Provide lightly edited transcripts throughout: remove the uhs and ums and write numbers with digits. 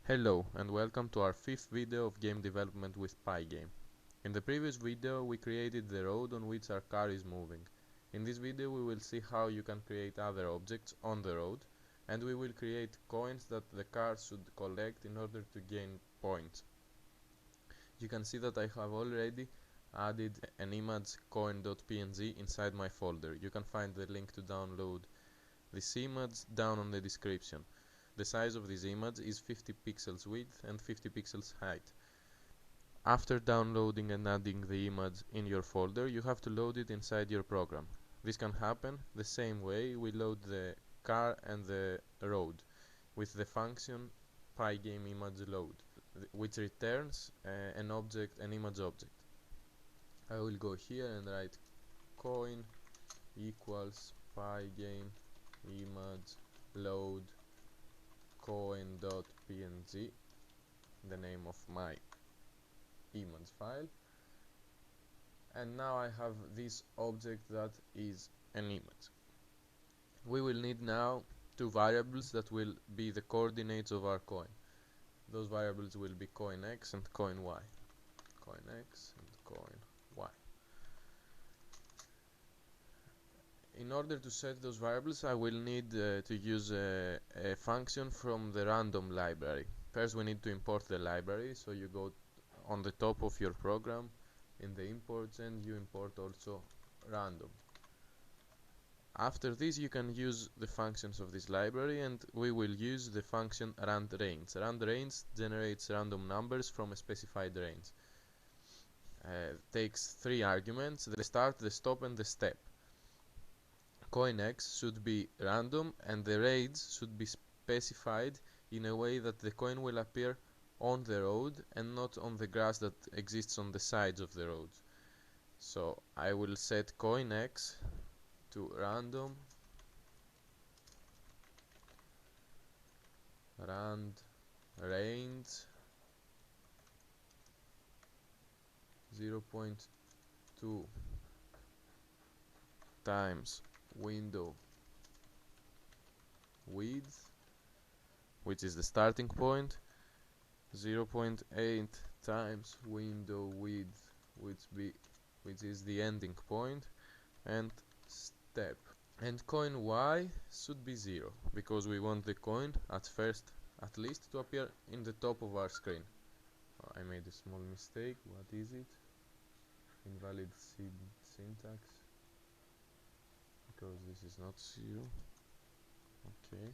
Hello and welcome to our fifth video of game development with Pygame. In the previous video we created the road on which our car is moving. In this video we will see how you can create other objects on the road, and we will create coins that the car should collect in order to gain points. You can see that I have already added an image coin.png inside my folder. You can find the link to download this image down on the description. The size of this image is 50 pixels width and 50 pixels height. After downloading and adding the image in your folder, you have to load it inside your program. This can happen the same way we load the car and the road, with the function PyGameImageLoad, which returns an image object. I will go here and write coin equals PyGameImageLoad coin.png, the name of my image file, and now I have this object that is an image. We will need now two variables that will be the coordinates of our coin. Those variables will be coin x and coin y. Coin x and coin y. In order to set those variables, I will need to use a function from the random library. First we need to import the library, so you go on the top of your program in the imports and you import also random. After this you can use the functions of this library, and we will use the function randRange. RandRange generates random numbers from a specified range. Takes three arguments: the start, the stop and the step. Coin x should be random and the range should be specified in a way that the coin will appear on the road and not on the grass that exists on the sides of the road. So I will set coin x to random randRange 0.2 times window width, which is the starting point, 0.8 times window width, which is the ending point, and step. And coin y should be 0, because we want the coin at least to appear in the top of our screen. I made a small mistake. What is it? Invalid syntax, because this is not 0. Okay.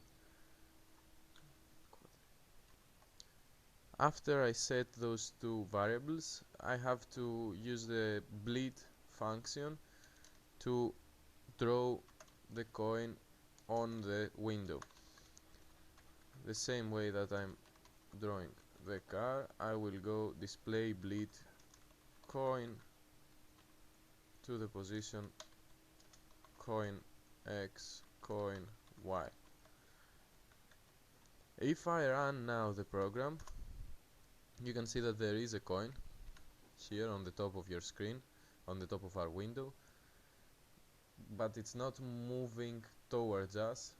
After I set those two variables, I have to use the bleed function to draw the coin on the window. The same way that I'm drawing the car, I will go display bleed coin to the position coin x, coin y. If I run now the program, you can see that there is a coin here on the top of your screen, on the top of our window, but it's not moving towards us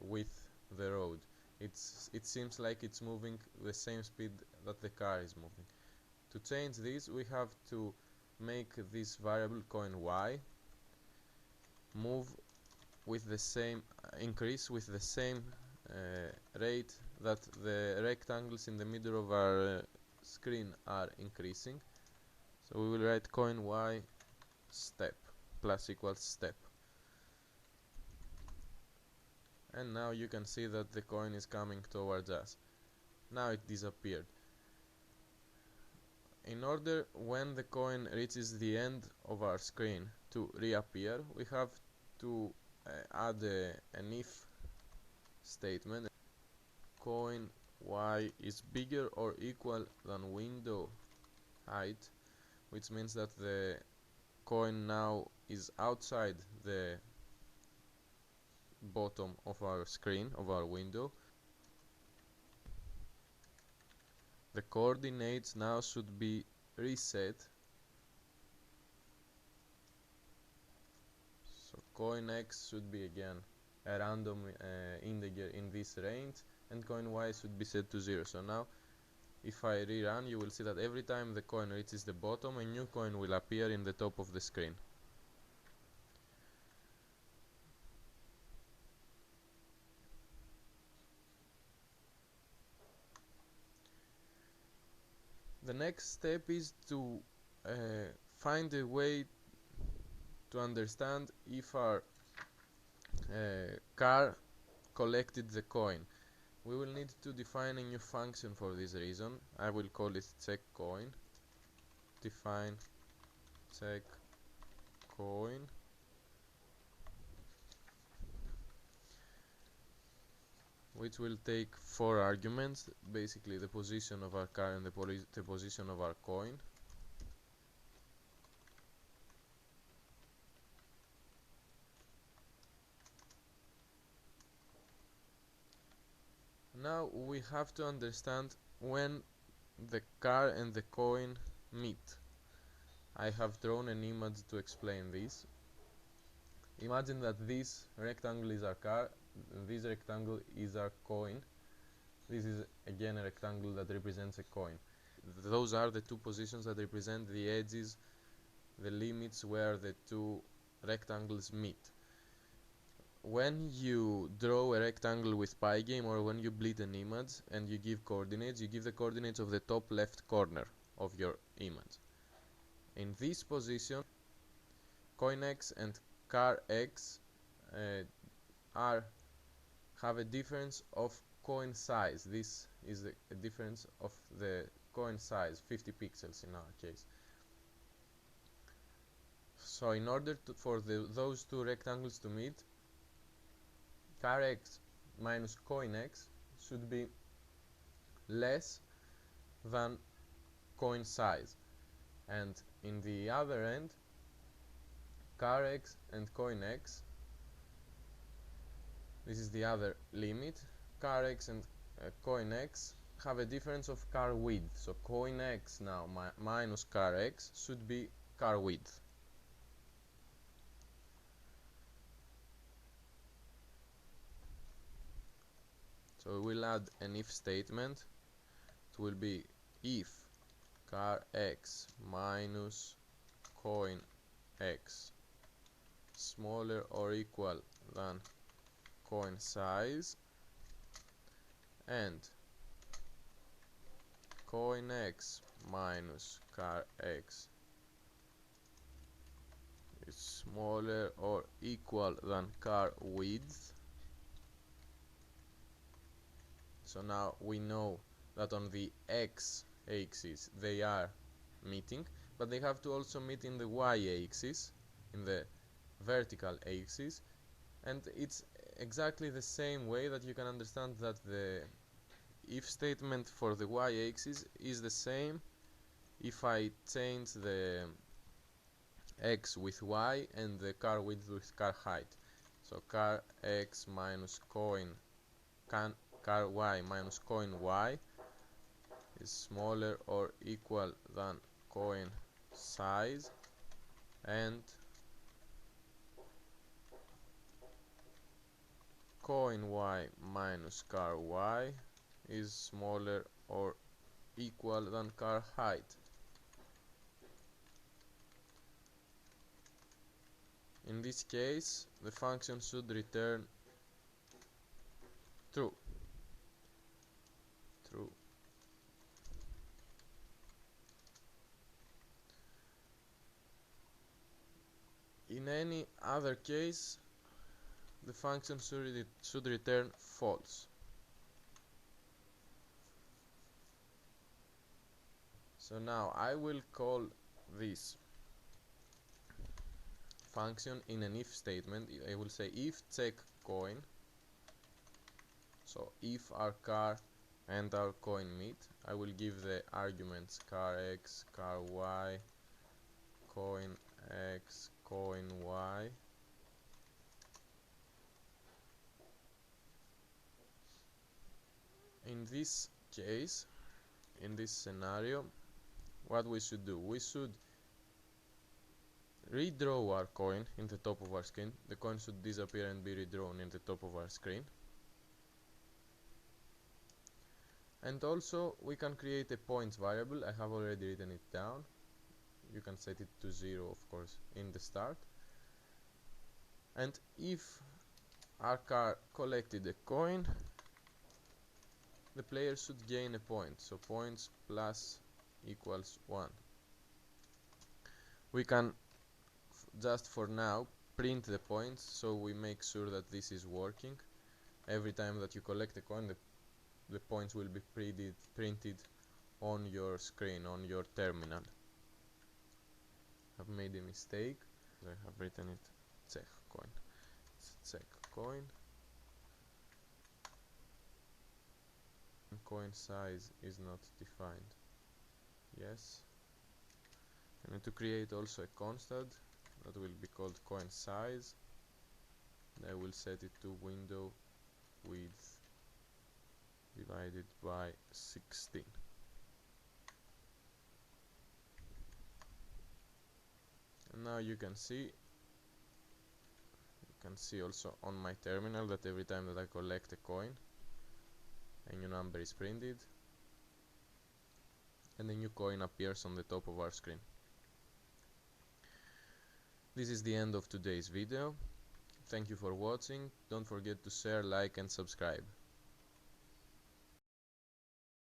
with the road. It seems like it's moving the same speed that the car is moving. To change this, we have to make this variable coin y move with the same increase with the same rate that the rectangles in the middle of our screen are increasing. So we will write coin y step plus equals step, and now you can see that the coin is coming towards us. Now it disappeared. In order, when the coin reaches the end of our screen, to reappear, we have to add an if statement. Coin y is bigger or equal than window height, which means that the coin now is outside the bottom of our screen, of our window. The coordinates now should be reset, so coin x should be again a random integer in this range, and coin y should be set to 0. So now if I rerun, you will see that every time the coin reaches the bottom, a new coin will appear in the top of the screen. The next step is to find a way to understand if our car collected the coin. We will need to define a new function for this reason. I will call it checkCoin. Define checkCoin, which will take 4 arguments, basically the position of our car and the position of our coin. Now we have to understand when the car and the coin meet. I have drawn an image to explain this. Imagine that this rectangle is our car, this rectangle is our coin. This is again a rectangle that represents a coin. Those are the two positions that represent the edges, the limits where the two rectangles meet. When you draw a rectangle with Pygame, or when you bleed an image and you give coordinates, you give the coordinates of the top left corner of your image. In this position, coin X and car X have a difference of coin size. This is a difference of the coin size, 50 pixels in our case. So in order for those two rectangles to meet, car X minus coin X should be less than coin size, and in the other end, car X and coin X, this is the other limit, car X and coin X have a difference of car width. So coin X now minus car X should be car width. So we will add an if statement. It will be if car X minus coin X smaller or equal than coin size, and coin X minus car X is smaller or equal than car width. So now we know that on the x-axis they are meeting, but they have to also meet in the y-axis, in the vertical axis, and it's exactly the same way that you can understand that the if statement for the y-axis is the same if I change the x with y and the car width with car height. So car x minus car y minus coin y is smaller or equal than coin size, and coin y minus car y is smaller or equal than car height. In this case, the function should return true. In any other case, the function should return false. So now I will call this function in an if statement. I will say if check coin. So if our car and our coin meet, I will give the arguments car x, car y, coin x, coin y. In this case, in this scenario, what we should do, we should redraw our coin in the top of our screen. The coin should disappear and be redrawn in the top of our screen. And also we can create a points variable. I have already written it down. You can set it to 0, of course, in the start. And if our car collected a coin, the player should gain a point, so points plus equals 1. We can just for now print the points, so we make sure that this is working. Every time that you collect a coin, the points will be printed on your screen, on your terminal. I've made a mistake. I have written it check coin. It's check coin. Coin size is not defined. Yes. I need to create also a constant that will be called coin size. And I will set it to window width divided by 16. And now you can see also on my terminal that every time that I collect a coin, a new number is printed and a new coin appears on the top of our screen. This is the end of today's video. Thank you for watching. Don't forget to share, like and subscribe.